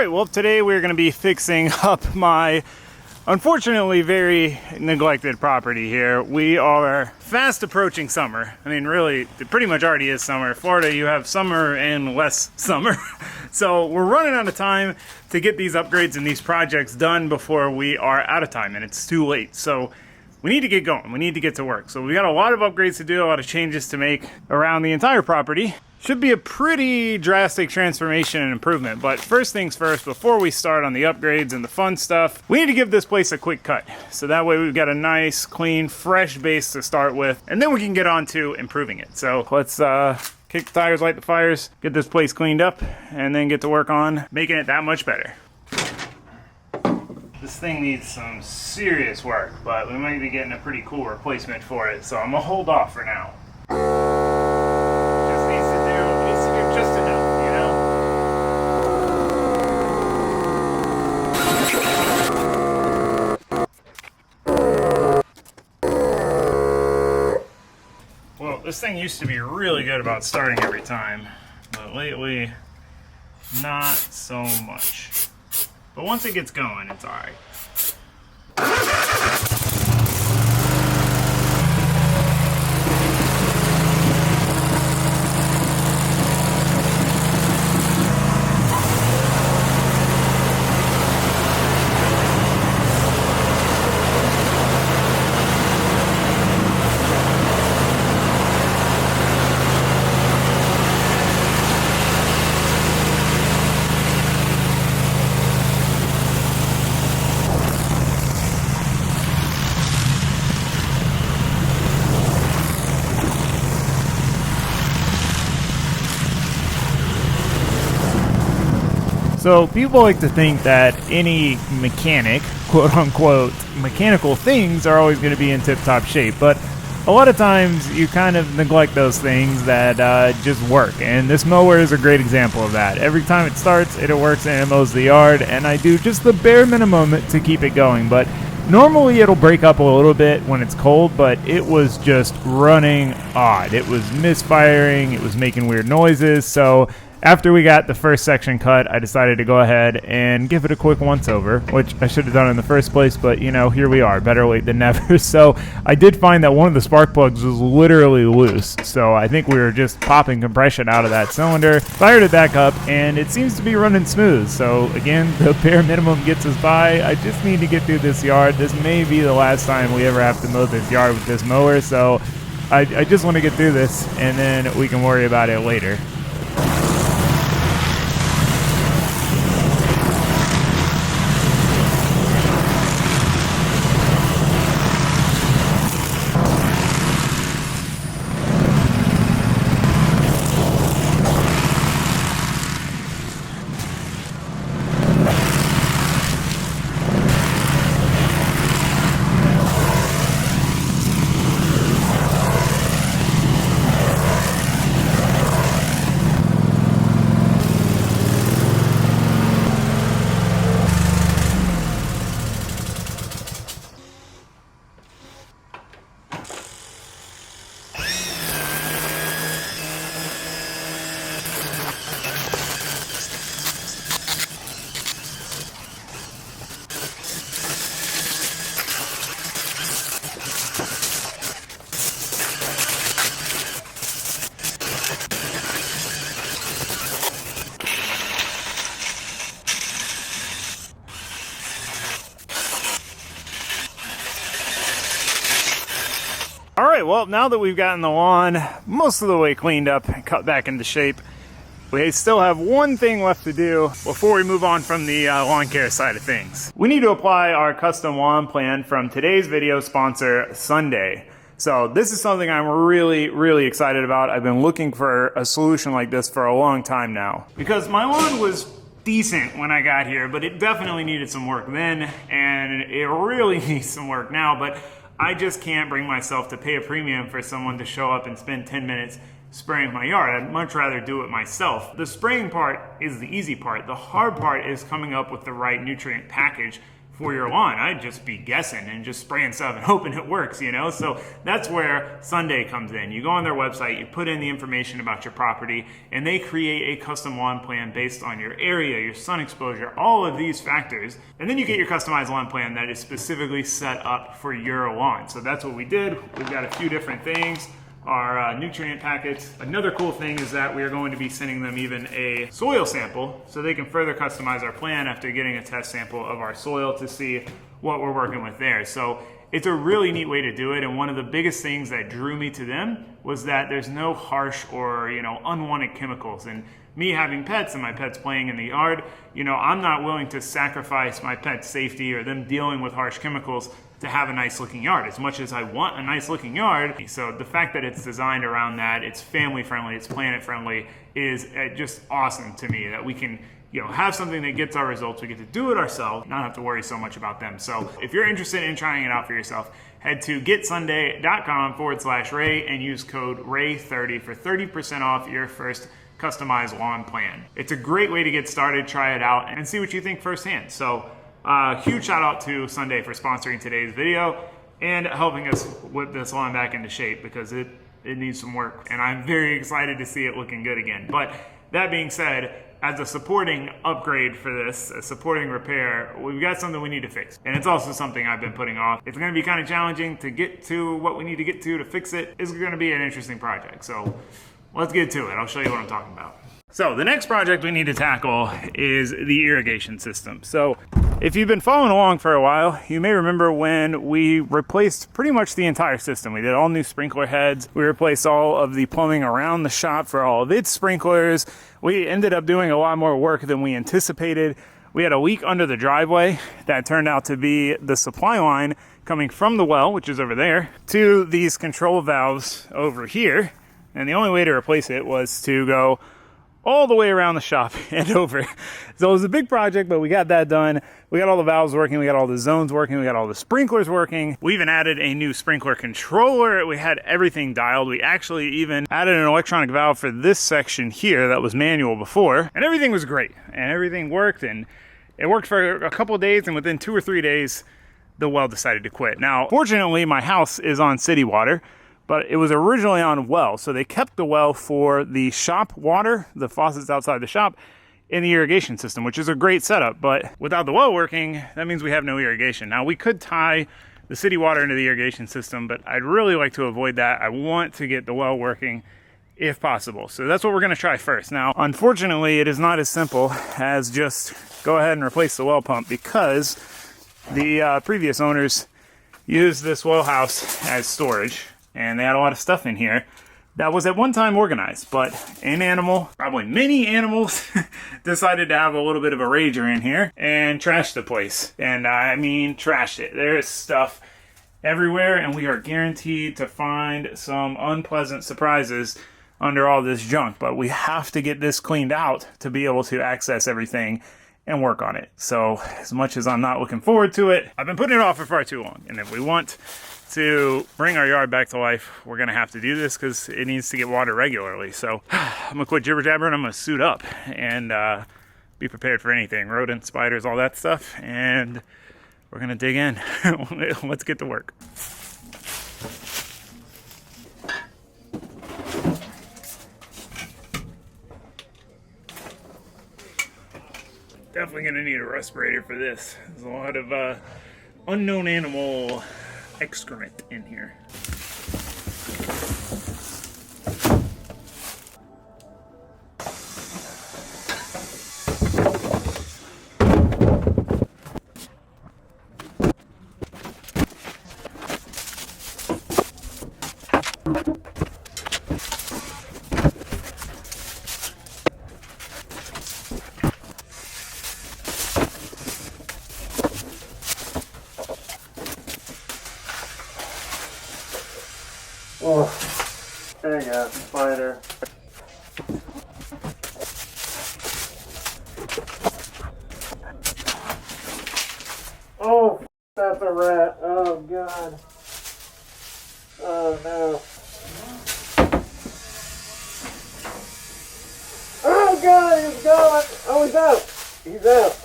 Alright, well today we're going to be fixing up my unfortunately very neglected property here. We are fast approaching summer. I mean really, it pretty much already is summer. Florida, you have summer and less summer. So we're running out of time to get these upgrades and these projects done before we are out of time, and it's too late. So we need to get going. We need to get to work. So we got a lot of upgrades to do, a lot of changes to make around the entire property. Should be a pretty drastic transformation and improvement, but first things first, before we start on the upgrades and the fun stuff, we need to give this place a quick cut. So that way we've got a nice, clean, fresh base to start with, and then we can get on to improving it. So let's kick the tires, light the fires, get this place cleaned up, and then get to work on making it that much better. This thing needs some serious work, but we might be getting a pretty cool replacement for it, so I'm gonna hold off for now. Just enough, you know? Well, this thing used to be really good about starting every time, but lately, not so much. But once it gets going, it's alright. So people like to think that any mechanic, quote unquote, mechanical things are always going to be in tip-top shape, but a lot of times you kind of neglect those things that just work, and this mower is a great example of that. Every time it starts, it works and it mows the yard, and I do just the bare minimum to keep it going, but normally it'll break up a little bit when it's cold, but it was just running odd. It was misfiring, it was making weird noises, so after we got the first section cut, I decided to go ahead and give it a quick once-over, which I should have done in the first place, but, you know, here we are, better late than never. So I did find that one of the spark plugs was literally loose, so I think we were just popping compression out of that cylinder, fired it back up, and it seems to be running smooth. So, again, the bare minimum gets us by. I just need to get through this yard. This may be the last time we ever have to mow this yard with this mower, so I just want to get through this, and then we can worry about it later. Alright, well, now that we've gotten the lawn most of the way cleaned up and cut back into shape, we still have one thing left to do before we move on from the lawn care side of things. We need to apply our custom lawn plan from today's video sponsor, Sunday. So this is something I'm really excited about. I've been looking for a solution like this for a long time now. Because my lawn was decent when I got here, but it definitely needed some work then, and it really needs some work now, but I just can't bring myself to pay a premium for someone to show up and spend 10 minutes spraying my yard. I'd much rather do it myself. The spraying part is the easy part. The hard part is coming up with the right nutrient package for your lawn. I'd just be guessing and just spraying stuff and hoping it works, you know? So that's where Sunday comes in. You go on their website, you put in the information about your property, and they create a custom lawn plan based on your area, your sun exposure, all of these factors. And then you get your customized lawn plan that is specifically set up for your lawn. So that's what we did. We've got a few different things. Our nutrient packets. Another cool thing is that we are going to be sending them even a soil sample so they can further customize our plan after getting a test sample of our soil to see what we're working with there. So it's a really neat way to do it, and one of the biggest things that drew me to them was that there's no harsh or, you know, unwanted chemicals. And me having pets and my pets playing in the yard, you know, I'm not willing to sacrifice my pet's safety or them dealing with harsh chemicals to have a nice looking yard, as much as I want a nice looking yard. So the fact that it's designed around that, it's family friendly, it's planet friendly, is just awesome to me, that we can, you know, have something that gets our results. We get to do it ourselves, not have to worry so much about them. So if you're interested in trying it out for yourself, head to getsunday.com/Ray and use code RAY30 for 30% off your first customized lawn plan. It's a great way to get started. Try it out and see what you think firsthand. So huge shout out to Sunday for sponsoring today's video and helping us whip this lawn back into shape, because it needs some work, and I'm very excited to see it looking good again. But that being said, as a supporting upgrade for this, a supporting repair, we've got something we need to fix. And it's also something I've been putting off. It's gonna be kind of challenging to get to what we need to get to fix it. It's gonna be an interesting project. So let's get to it. I'll show you what I'm talking about. So the next project we need to tackle is the irrigation system. So if you've been following along for a while, you may remember when we replaced pretty much the entire system. We did all new sprinkler heads. We replaced all of the plumbing around the shop for all of its sprinklers. We ended up doing a lot more work than we anticipated. We had a leak under the driveway that turned out to be the supply line coming from the well, which is over there, to these control valves over here. And the only way to replace it was to go all the way around the shop and over. So it was a big project, but we got that done. We got all the valves working, we got all the zones working, we got all the sprinklers working. We even added a new sprinkler controller. We had everything dialed. We actually even added an electronic valve for this section here that was manual before. And everything was great, and everything worked, and it worked for a couple of days, and within 2 or 3 days, the well decided to quit. Now, fortunately, my house is on city water, but it was originally on well. So they kept the well for the shop water, the faucets outside the shop, in the irrigation system, which is a great setup. But without the well working, that means we have no irrigation. Now, we could tie the city water into the irrigation system, but I'd really like to avoid that. I want to get the well working if possible. So that's what we're gonna try first. Now, unfortunately, it is not as simple as just go ahead and replace the well pump, because the previous owners used this well house as storage, and they had a lot of stuff in here that was at one time organized, but an animal, probably many animals, decided to have a little bit of a rager in here and trashed the place. And I mean, trashed it. There's stuff everywhere, and we are guaranteed to find some unpleasant surprises under all this junk, but we have to get this cleaned out to be able to access everything and work on it. So as much as I'm not looking forward to it, I've been putting it off for far too long. And if we want to bring our yard back to life, we're gonna have to do this, because it needs to get water regularly. So I'm gonna quit jibber jabbering. I'm gonna suit up and be prepared for anything, rodents, spiders, all that stuff, and we're gonna dig in. Let's get to work. Definitely gonna need a respirator for this. There's a lot of unknown animal excrement in here. Oh, there you go, spider. Oh, that's a rat. Oh, God. Oh, no. Oh, God, he's gone. Oh, he's out. He's out.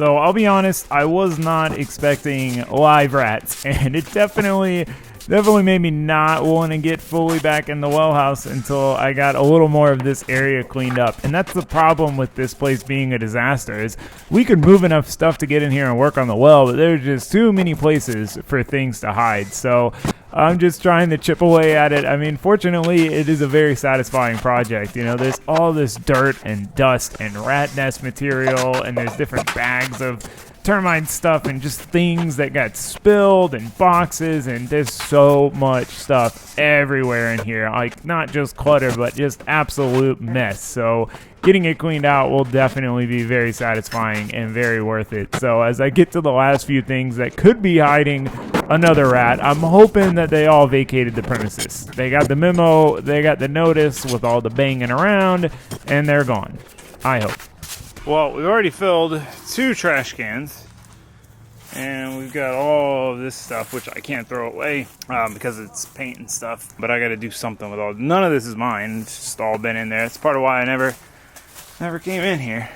So I'll be honest, I was not expecting live rats, and it definitely made me not want to get fully back in the well house until I got a little more of this area cleaned up. And that's the problem with this place being a disaster, is we could move enough stuff to get in here and work on the well, but there's just too many places for things to hide. So I'm just trying to chip away at it. I mean, fortunately, it is a very satisfying project. You know, there's all this dirt and dust and rat nest material, and there's different bags of termite stuff and just things that got spilled and boxes, and there's so much stuff everywhere in here. Like, not just clutter, but just absolute mess. So getting it cleaned out will definitely be very satisfying and very worth it. So as I get to the last few things that could be hiding another rat, I'm hoping that they all vacated the premises. They got the memo, they got the notice with all the banging around, and they're gone. I hope. Well, we've already filled 2 trash cans, and we've got all of this stuff, which I can't throw away because it's paint and stuff, but I got to do something with all. None of this is mine. It's just all been in there. It's part of why I never came in here,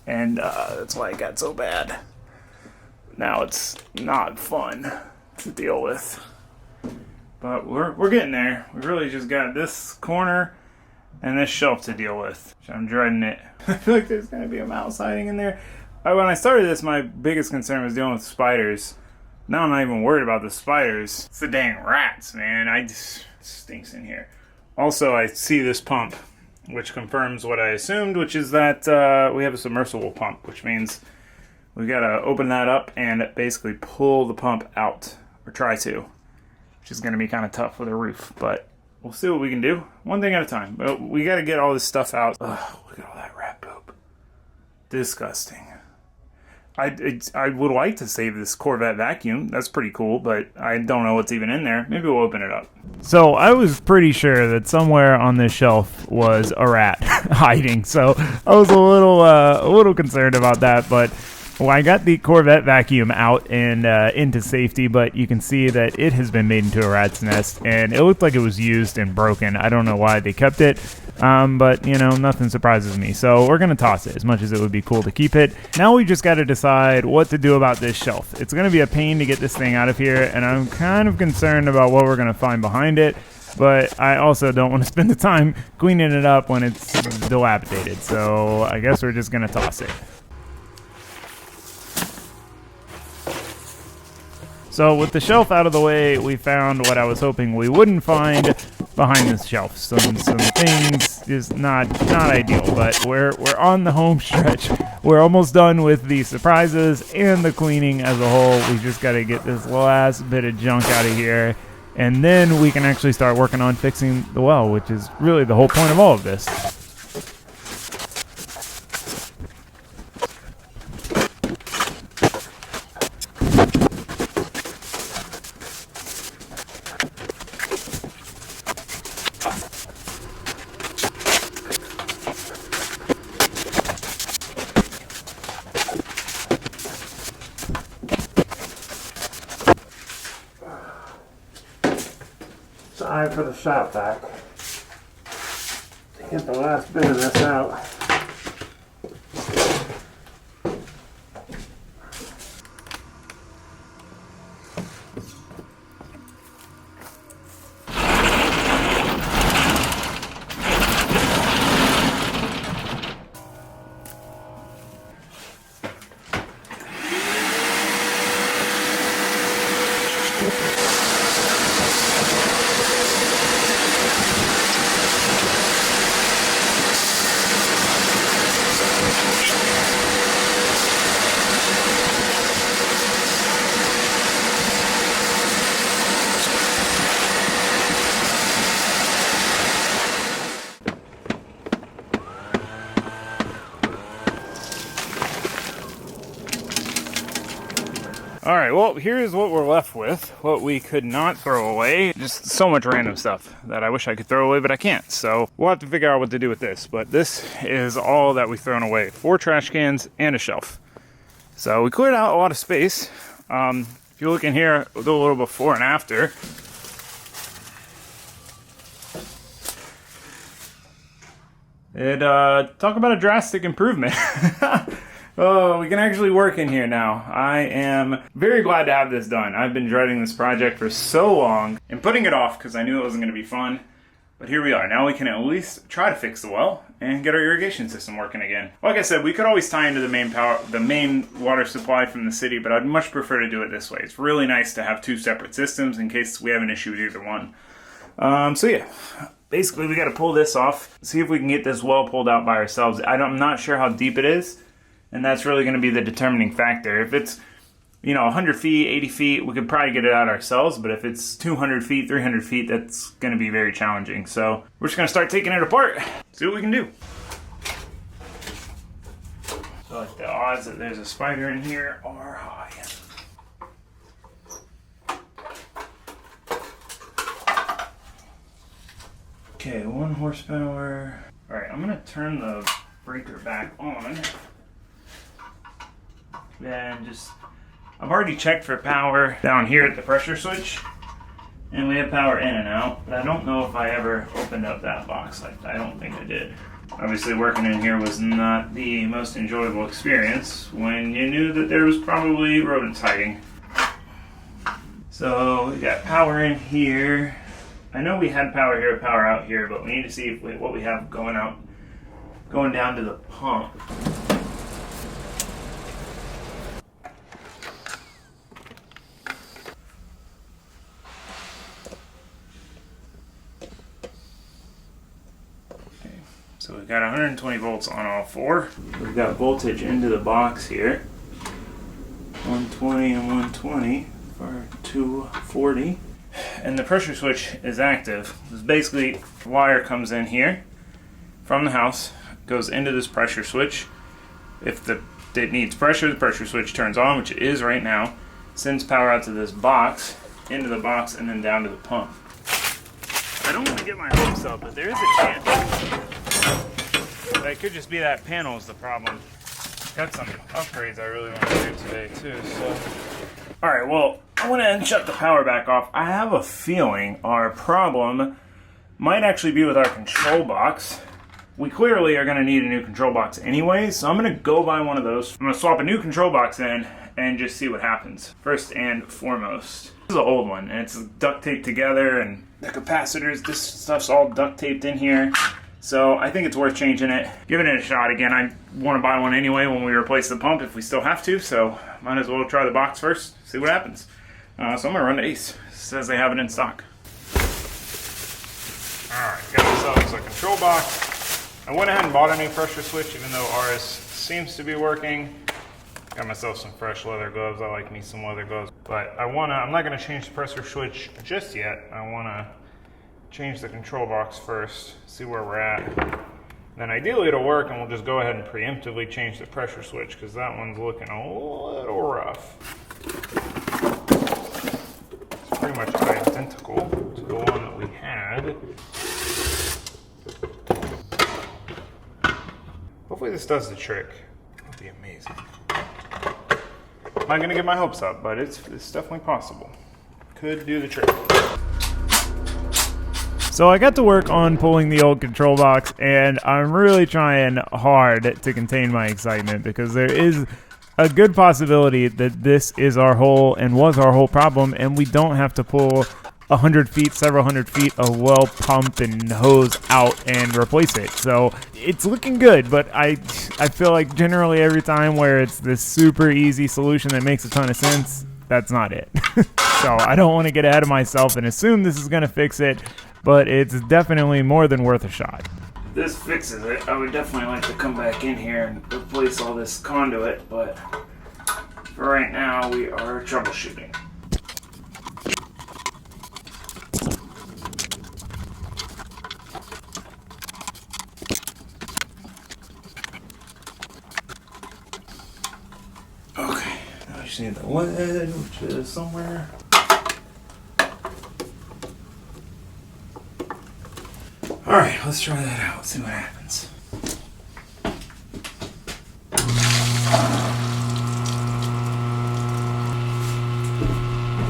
and that's why it got so bad. Now it's not fun to deal with, but we're getting there. We really just got this corner and this shelf to deal with. I'm dreading it. I feel like there's gonna be a mouse hiding in there. When I started this, my biggest concern was dealing with spiders. Now I'm not even worried about the spiders. It's the dang rats, man. It stinks in here. Also, I see this pump, which confirms what I assumed, which is that we have a submersible pump, which means we gotta open that up and basically pull the pump out, or try to, which is gonna be kind of tough with a roof, but we'll see what we can do. One thing at a time. But we got to get all this stuff out. Ugh, look at all that rat poop. Disgusting. I would like to save this Corvette vacuum. That's pretty cool, but I don't know what's even in there. Maybe we'll open it up. So I was pretty sure that somewhere on this shelf was a rat hiding. So I was a little concerned about that, but well, I got the Corvette vacuum out and into safety, but you can see that it has been made into a rat's nest, and it looked like it was used and broken. I don't know why they kept it, but, you know, nothing surprises me. So we're going to toss it, as much as it would be cool to keep it. Now we just got to decide what to do about this shelf. It's going to be a pain to get this thing out of here, and I'm kind of concerned about what we're going to find behind it, but I also don't want to spend the time cleaning it up when it's dilapidated. So I guess we're just going to toss it. So with the shelf out of the way, we found what I was hoping we wouldn't find behind this shelf. Some things, just not ideal, but we're on the home stretch. We're almost done with the surprises and the cleaning as a whole. We just got to get this last bit of junk out of here, and then we can actually start working on fixing the well, which is really the whole point of all of this. Time for the shop vac to get the last bit of this out. Alright, well, here's what we're left with. What we could not throw away. Just so much random stuff that I wish I could throw away, but I can't. So we'll have to figure out what to do with this. But this is all that we've thrown away. 4 trash cans and a shelf. So we cleared out a lot of space. If you look in here, we'll do a little before and after. Talk about a drastic improvement. Oh, we can actually work in here now. I am very glad to have this done. I've been dreading this project for so long and putting it off because I knew it wasn't going to be fun. But here we are. Now we can at least try to fix the well and get our irrigation system working again. Like I said, we could always tie into the main water supply from the city, but I'd much prefer to do it this way. It's really nice to have two separate systems in case we have an issue with either one. So yeah, basically we got to pull this off, see if we can get this well pulled out by ourselves. I'm not sure how deep it is. And that's really going to be the determining factor. If it's, 100 feet, 80 feet, we could probably get it out ourselves. But if it's 200 feet, 300 feet, that's going to be very challenging. So we're just going to start taking it apart, see what we can do. So like the odds that there's a spider in here are high. Okay, 1 horsepower. All right, I'm going to turn the breaker back on. And I've already checked for power down here at the pressure switch, and we have power in and out, but I don't know if I ever opened up that box. I don't think I did. Obviously working in here was not the most enjoyable experience when you knew that there was probably rodents hiding. So we got power in here. I know we had power here, power out here, but we need to see what we have going down to the pump. So we've got 120 volts on all 4. We've got voltage into the box here. 120 and 120 for 240. And the pressure switch is active. This basically, wire comes in here from the house, goes into this pressure switch. If it needs pressure, the pressure switch turns on, which it is right now. Sends power out to this box, into the box, and then down to the pump. I don't want to get my hopes up, but there is a chance. But it could just be that panel is the problem. Got some upgrades I really want to do today too. So, all right. Well, I went ahead and shut the power back off. I have a feeling our problem might actually be with our control box. We clearly are going to need a new control box anyway, so I'm going to go buy one of those. I'm going to swap a new control box in and just see what happens. First and foremost, this is an old one, and it's duct taped together, and the capacitors, this stuff's all duct taped in here. So I think it's worth changing it, giving it a shot again. I want to buy one anyway when we replace the pump if we still have to, so might as well try the box first, see what happens. So I'm going to run to Ace. It says they have it in stock. Alright, got ourselves a control box. I went ahead and bought a new pressure switch even though ours seems to be working. Got myself some fresh leather gloves. I like me some leather gloves. But I'm not going to change the pressure switch just yet. I want to change the control box first, see where we're at. Then ideally it'll work and we'll just go ahead and preemptively change the pressure switch because that one's looking a little rough. It's pretty much identical to the one that we had. Hopefully this does the trick. That'd be amazing. I'm not gonna get my hopes up, but it's definitely possible. Could do the trick. So I got to work on pulling the old control box, and I'm really trying hard to contain my excitement because there is a good possibility that this is our whole and was our whole problem, and we don't have to pull 100 feet, several hundred feet of well pump and hose out and replace it. So it's looking good, but I feel like generally every time where it's this super easy solution that makes a ton of sense, that's not it. So I don't want to get ahead of myself and assume this is going to fix it, but it's definitely more than worth a shot. If this fixes it, I would definitely like to come back in here and replace all this conduit, but for right now we are troubleshooting. Okay, now I just need the lid, which is somewhere. Alright, let's try that out, see what happens.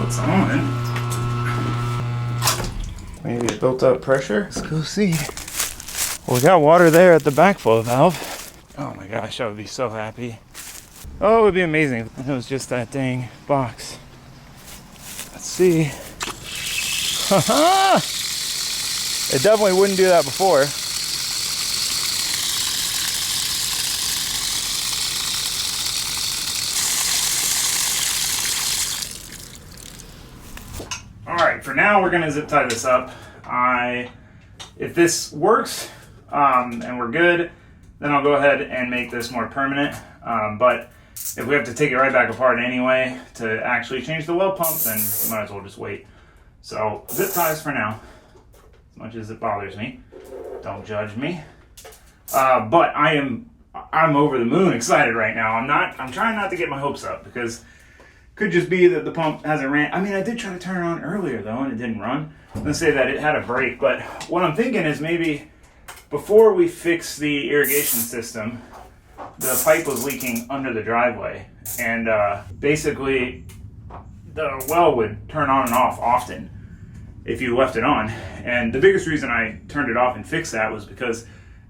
Looks on. Maybe it built up pressure. Let's go see. Well, we got water there at the backflow valve. Oh my gosh, I would be so happy Oh, it would be amazing if it was just that dang box. Let's see. Haha! It definitely wouldn't do that before. Alright, for now we're gonna zip tie this up. If this works and we're good, then I'll go ahead and make this more permanent. But if we have to take it right back apart anyway to actually change the well pump, then we might as well just wait. So zip ties for now, as much as it bothers me. Don't judge me. But I'm over the moon excited right now. I'm trying not to get my hopes up because it could just be that the pump hasn't ran. I mean, I did try to turn it on earlier though, and it didn't run. Let's say that it had a break, but what I'm thinking is maybe before we fix the irrigation system, the pipe was leaking under the driveway, and basically the well would turn on and off often if you left it on. And the biggest reason I turned it off and fixed that was because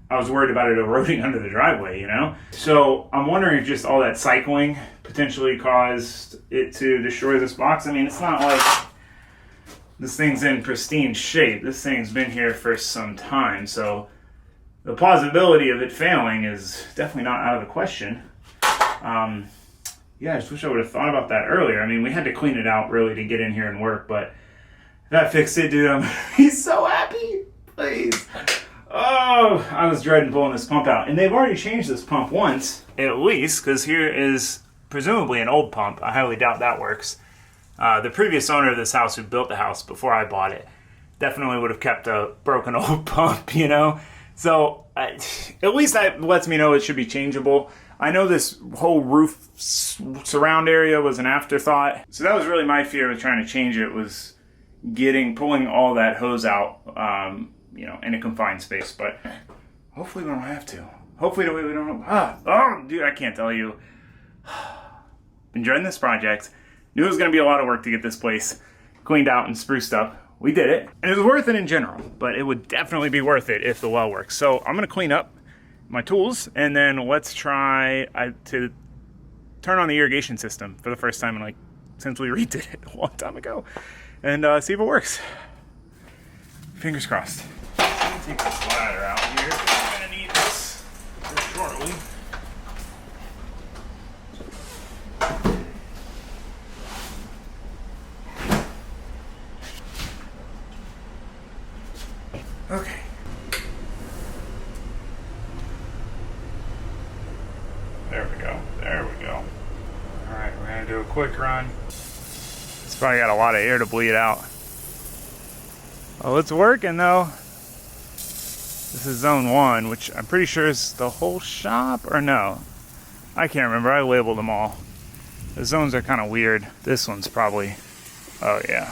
I was worried about it eroding under the driveway, you know? So I'm wondering if just all that cycling potentially caused it to destroy this box. I mean, it's not like this thing's in pristine shape. This thing's been here for some time, so the plausibility of it failing is definitely not out of the question. Yeah, I just wish I would have thought about that earlier. I mean, we had to clean it out really to get in here and work, but if that fixed it, dude, I'm he's so happy. Please. Oh, I was dreading pulling this pump out. And they've already changed this pump once, at least, because here is presumably an old pump. I highly doubt that works. The previous owner of this house who built the house before I bought it definitely would have kept a broken old pump, you know? So at least that lets me know it should be changeable. I know this whole roof surround area was an afterthought. So that was really my fear with trying to change it, was pulling all that hose out, you know, in a confined space. But hopefully we don't have to. Hopefully we don't. Oh, dude, I can't tell you. Enjoying this project. Knew it was going to be a lot of work to get this place cleaned out and spruced up. We did it. And it was worth it in general, but it would definitely be worth it if the well works. So I'm going to clean up my tools, and then let's try to turn on the irrigation system for the first time since we redid it a long time ago, and see if it works. Fingers crossed. Let me take this ladder out here. I'm going to need this shortly. Okay. There we go. There we go. Alright, we're going to do a quick run. It's probably got a lot of air to bleed out. Oh, it's working though. This is zone 1, which I'm pretty sure is the whole shop, or no? I can't remember. I labeled them all. The zones are kind of weird. This one's probably... Oh, yeah.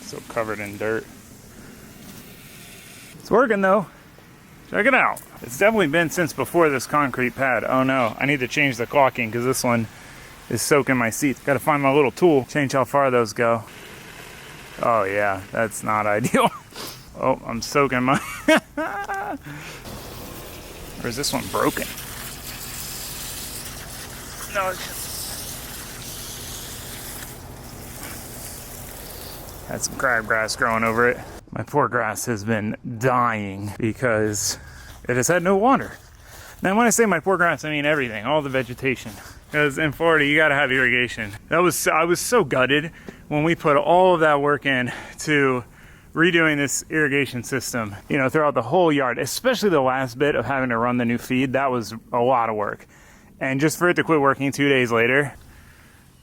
So covered in dirt. It's working though. Check it out. It's definitely been since before this concrete pad. Oh no, I need to change the caulking because this one is soaking my seats. Got to find my little tool, change how far those go. Oh yeah, that's not ideal. Oh, I'm soaking my... Or is this one broken? No, it's just... Had some crabgrass growing over it. My poor grass has been dying because it has had no water. Now when I say my poor grass, I mean everything, all the vegetation. Because in Florida, you gotta have irrigation. I was so gutted when we put all of that work in to redoing this irrigation system, you know, throughout the whole yard, especially the last bit of having to run the new feed. That was a lot of work. And just for it to quit working 2 days later,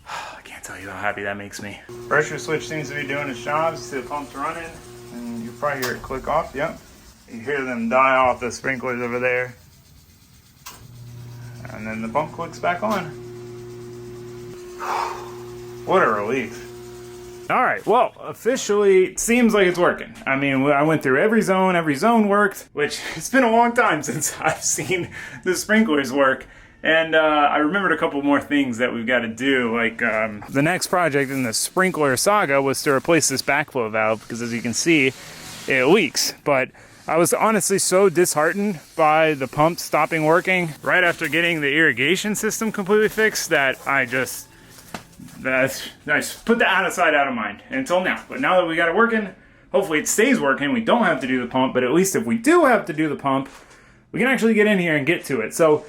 I can't tell you how happy that makes me. Pressure switch seems to be doing its job. See the pump's running, and you probably hear it click off. Yep. You hear them die off, the sprinklers over there. And then the pump clicks back on. What a relief. All right, well, officially, it seems like it's working. I mean, I went through every zone worked, which it's been a long time since I've seen the sprinklers work. And I remembered a couple more things that we've got to do. Like the next project in the sprinkler saga was to replace this backflow valve because, as you can see, it leaks. But I was honestly so disheartened by the pump stopping working right after getting the irrigation system completely fixed that I just put that out of sight, out of mind until now. But now that we got it working, hopefully it stays working. We don't have to do the pump, but at least if we do have to do the pump, we can actually get in here and get to it. So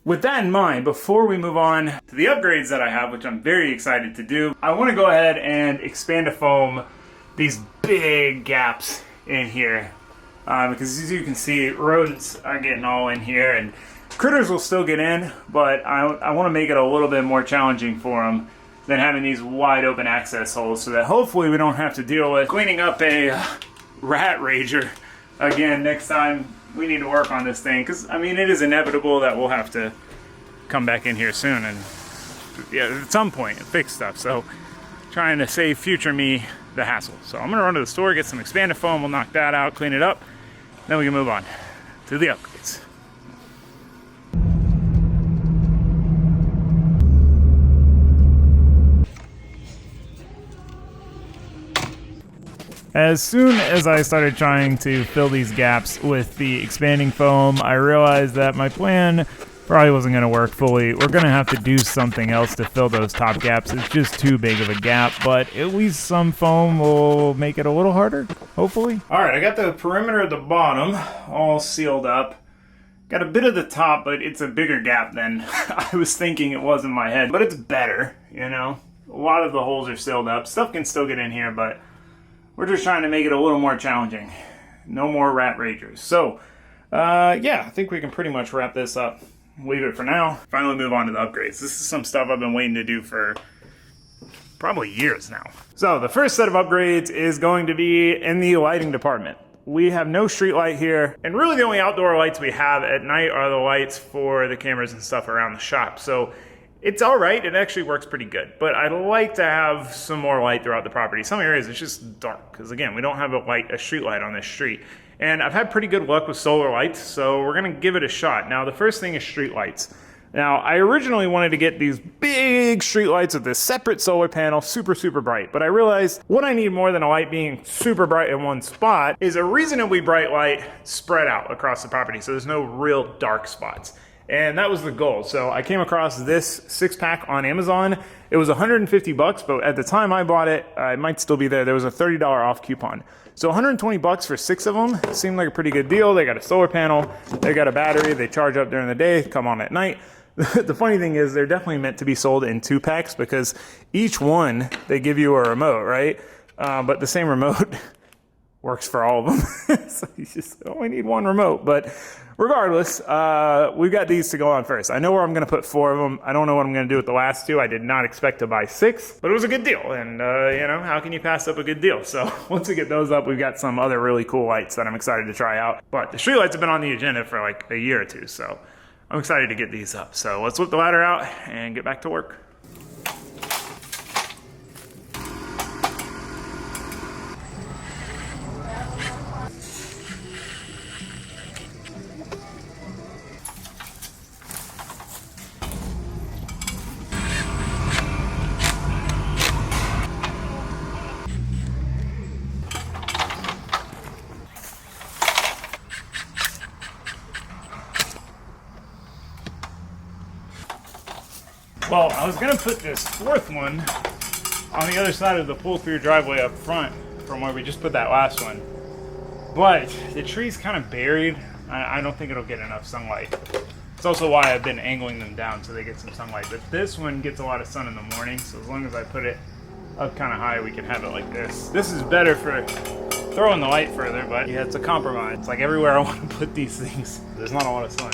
with that in mind, before we move on to the upgrades that I have, which I'm very excited to do, I want to go ahead and expand to foam these big gaps in here. Because as you can see, rodents are getting all in here, and critters will still get in, but I want to make it a little bit more challenging for them than having these wide open access holes, so that hopefully we don't have to deal with cleaning up a rat rager again next time we need to work on this thing. Because, I mean, it is inevitable that we'll have to come back in here soon and, yeah, at some point fix stuff. So trying to save future me the hassle. So I'm going to run to the store, get some expanded foam, we'll knock that out, clean it up, then we can move on to the upgrades. As soon as I started trying to fill these gaps with the expanding foam, I realized that my plan probably wasn't going to work fully. We're going to have to do something else to fill those top gaps. It's just too big of a gap, but at least some foam will make it a little harder, hopefully. All right, I got the perimeter of the bottom all sealed up. Got a bit of the top, but it's a bigger gap than I was thinking it was in my head. But it's better, you know. A lot of the holes are sealed up. Stuff can still get in here, but we're just trying to make it a little more challenging. No more rat ragers. So, yeah, I think we can pretty much wrap this up. Leave it for now. Finally move on to the upgrades. This is some stuff I've been waiting to do for probably years now. So the first set of upgrades is going to be in the lighting department. We have no street light here, and really the only outdoor lights we have at night are the lights for the cameras and stuff around the shop. So it's all right, it actually works pretty good, but I'd like to have some more light throughout the property. Some areas it's just dark, because again, we don't have a street light on this street. And I've had pretty good luck with solar lights, so we're gonna give it a shot. Now, the first thing is street lights. Now, I originally wanted to get these big street lights with this separate solar panel, super, super bright. But I realized what I need more than a light being super bright in one spot is a reasonably bright light spread out across the property, so there's no real dark spots. And that was the goal. So I came across this 6-pack on Amazon. It was 150 bucks, but at the time I bought it, it might still be there. There was a $30 off coupon. So 120 bucks for 6 of them seemed like a pretty good deal. They got a solar panel, they got a battery, they charge up during the day, come on at night. The funny thing is they're definitely meant to be sold in 2-packs because each one, they give you a remote, right? But the same remote works for all of them. So you just only need one remote. But regardless, we've got these to go on first. I know where I'm going to put 4 of them. I don't know what I'm going to do with the last 2. I did not expect to buy 6, but it was a good deal. And, you know, how can you pass up a good deal? So once we get those up, we've got some other really cool lights that I'm excited to try out. But the street lights have been on the agenda for like a year or 2, so I'm excited to get these up. So let's whip the ladder out and get back to work. Well, I was gonna put this 4th one on the other side of the pull-through driveway up front from where we just put that last one. But the tree's kind of buried. I don't think it'll get enough sunlight. It's also why I've been angling them down so they get some sunlight. But this one gets a lot of sun in the morning, so as long as I put it up kind of high, we can have it like this. This is better for throwing the light further, but yeah, it's a compromise. It's like everywhere I want to put these things, there's not a lot of sun.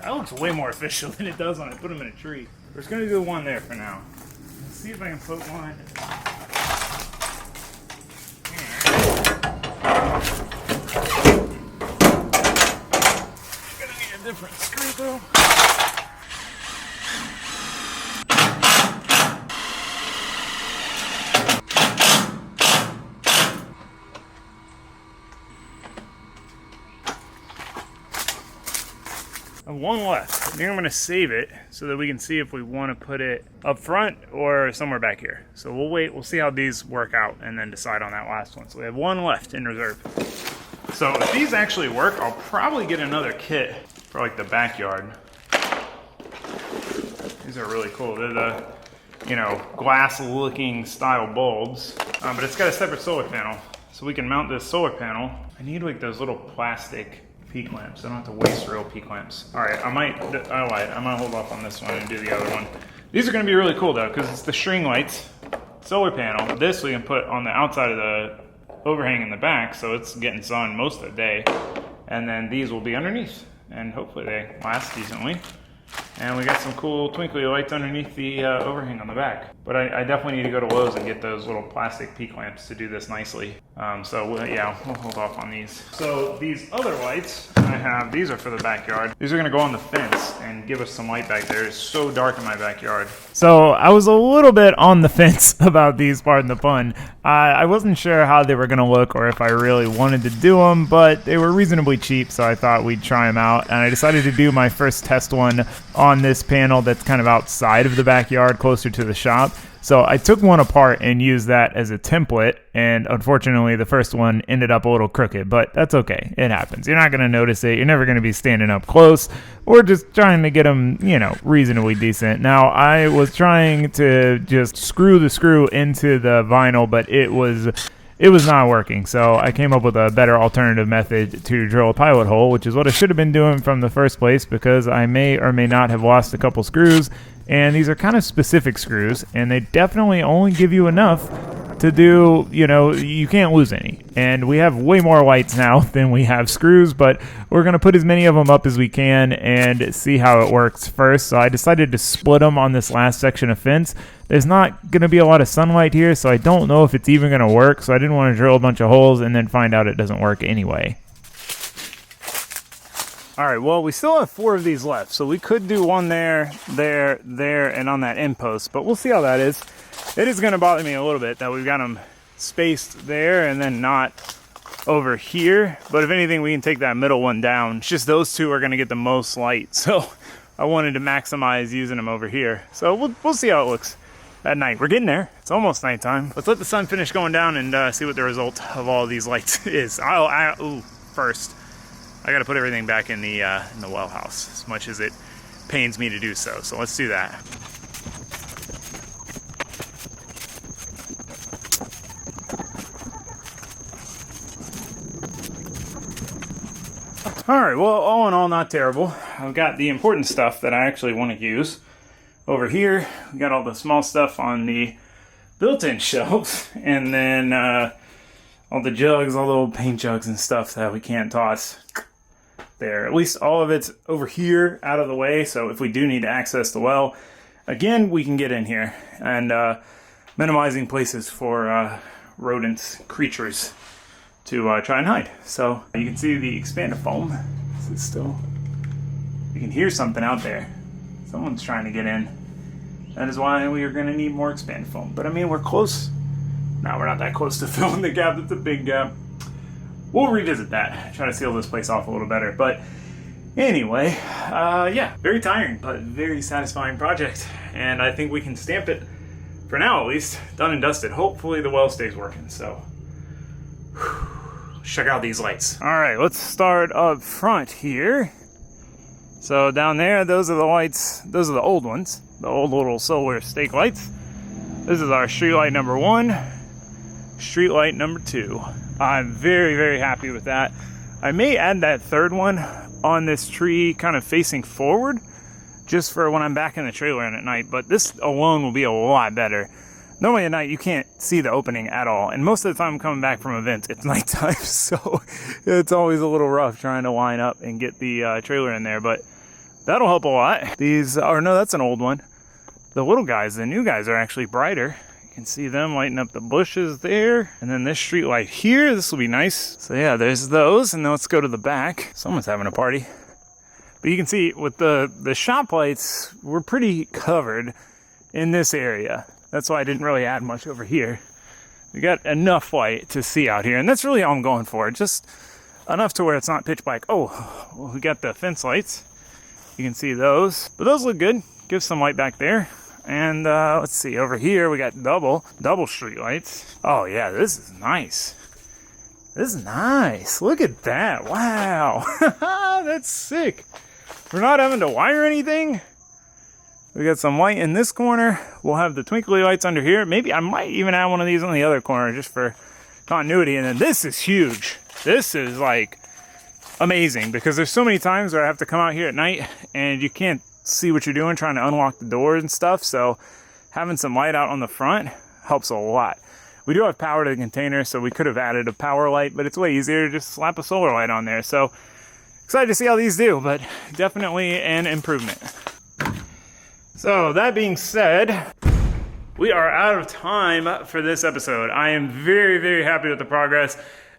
That looks way more official than it does when I put them in a tree. We're just gonna do one there for now. Let's see if I can put one. Gonna need a different screw though. one left. I think I'm gonna save it so that we can see if we want to put it up front or somewhere back here. So we'll wait, we'll see how these work out and then decide on that last one. So we have one left in reserve. So if these actually work, I'll probably get another kit for like the backyard. These are really cool. They're the, you know, glass looking style bulbs, but it's got a separate solar panel. So we can mount this solar panel. I need like those little plastic peak lamps. I don't have to waste real peak lamps. All right, I might hold off on this one and do the other one. These are gonna be really cool though, because it's the string lights, solar panel. This we can put on the outside of the overhang in the back, so it's getting sun most of the day. And then these will be underneath, and hopefully they last decently. And we got some cool twinkly lights underneath the overhang on the back. But I definitely need to go to Lowe's and get those little plastic peak lamps to do this nicely. Yeah, we'll hold off on these. So these other lights I have, these are for the backyard. These are gonna go on the fence and give us some light back there. It's so dark in my backyard. So I was a little bit on the fence about these, pardon the pun. I wasn't sure how they were gonna look or if I really wanted to do them, but they were reasonably cheap, so I thought we'd try them out. And I decided to do my first test one on this panel that's kind of outside of the backyard, closer to the shop. So I took one apart and used that as a template, and unfortunately the first one ended up a little crooked, but that's okay. It happens. You're not going to notice it. You're never going to be standing up close. Or just trying to get them, you know, reasonably decent. Now, I was trying to just screw the screw into the vinyl, but it was not working. So I came up with a better alternative method to drill a pilot hole, which is what I should have been doing from the first place, because I may or may not have lost a couple screws. And these are kind of specific screws, and they definitely only give you enough to do, you know, you can't lose any. And we have way more lights now than we have screws, but we're going to put as many of them up as we can and see how it works first. So I decided to split them on this last section of fence. There's not going to be a lot of sunlight here, so I don't know if it's even going to work. So I didn't want to drill a bunch of holes and then find out it doesn't work anyway. All right, well, we still have 4 of these left, so we could do one there, and on that end post, but we'll see how that is. It is gonna bother me a little bit that we've got them spaced there and then not over here, but if anything, we can take that middle one down. It's just those 2 are gonna get the most light, so I wanted to maximize using them over here. So we'll see how it looks at night. We're getting there. It's almost nighttime. Let's let the sun finish going down and see what the result of all these lights is. First, I got to put everything back in the well house, as much as it pains me to do so. So let's do that. All right, well, all in all, not terrible. I've got the important stuff that I actually want to use. Over here, we got all the small stuff on the built-in shelves, and then all the jugs, all the old paint jugs and stuff that we can't toss. There, at least all of it's over here out of the way, so if we do need to access the well again, we can get in here. And minimizing places for rodents, creatures to try and hide. So you can see the expander foam. Is it still? You can hear something out there. Someone's trying to get in. That is why we are going to need more expander foam. But I mean, we're close. No, we're not that close to filling the gap. It's a big gap. We'll revisit that, try to seal this place off a little better. But anyway, yeah, very tiring, but very satisfying project. And I think we can stamp it, for now at least, done and dusted. Hopefully the well stays working, so check out these lights. All right, let's start up front here. So down there, those are the lights, those are the old ones, the old little solar stake lights. This is our street light number 1, street light number 2. I'm very, very happy with that. I may add that 3rd one on this tree kind of facing forward just for when I'm back in the trailer and at night, but this alone will be a lot better. Normally at night you can't see the opening at all, and most of the time I'm coming back from events, it's nighttime, so it's always a little rough trying to line up and get the trailer in there, but that'll help a lot. These, or no, that's an old one. The little guys, the new guys are actually brighter. You can see them lighting up the bushes there. And then this street light here, this will be nice. So yeah, there's those. And then let's go to the back. Someone's having a party. But you can see with the shop lights, we're pretty covered in this area. That's why I didn't really add much over here. We got enough light to see out here. And that's really all I'm going for. Just enough to where it's not pitch black. Oh, well, we got the fence lights. You can see those, but those look good. Give some light back there. And let's see, over here we got double street lights. Oh yeah, this is nice. This is nice. Look at that. Wow. That's sick. We're not having to wire anything. We got some light in this corner. We'll have the twinkly lights under here. Maybe I might even add one of these on the other corner just for continuity. And then this is huge. This is like amazing because there's so many times where I have to come out here at night and you can't see what you're doing trying to unlock the doors and stuff. So having some light out on the front helps a lot. We do have power to the container, so we could have added a power light, but it's way easier to just slap a solar light on there. So excited to see how these do, but definitely an improvement. So that being said, we are out of time for this episode. I am very, very happy with the progress.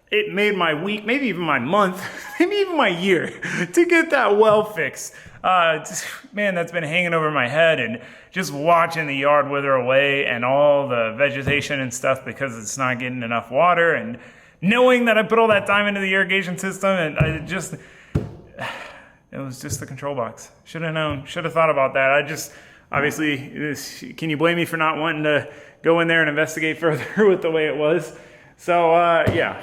It made my week, maybe even my month, maybe even my year to get that well fixed. Man, that's been hanging over my head, and just watching the yard wither away and all the vegetation and stuff because it's not getting enough water, and knowing that I put all that time into the irrigation system, and it was just the control box. Should have known, should have thought about that. Obviously, can you blame me for not wanting to go in there and investigate further with the way it was? So, yeah.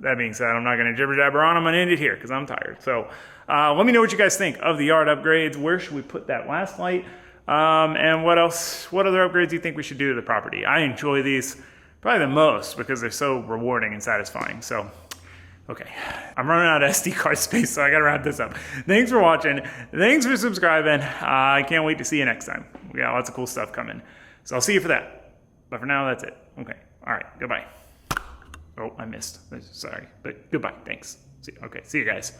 That being said, I'm not going to jibber jabber on. I'm going to end it here because I'm tired. So let me know what you guys think of the yard upgrades. Where should we put that last light? And what else? What other upgrades do you think we should do to the property? I enjoy these probably the most because they're so rewarding and satisfying. So, okay. I'm running out of SD card space, so I got to wrap this up. Thanks for watching. Thanks for subscribing. I can't wait to see you next time. We got lots of cool stuff coming. So I'll see you for that. But for now, that's it. Okay. All right. Goodbye. Oh, I missed. Sorry, but goodbye. Thanks. See you guys.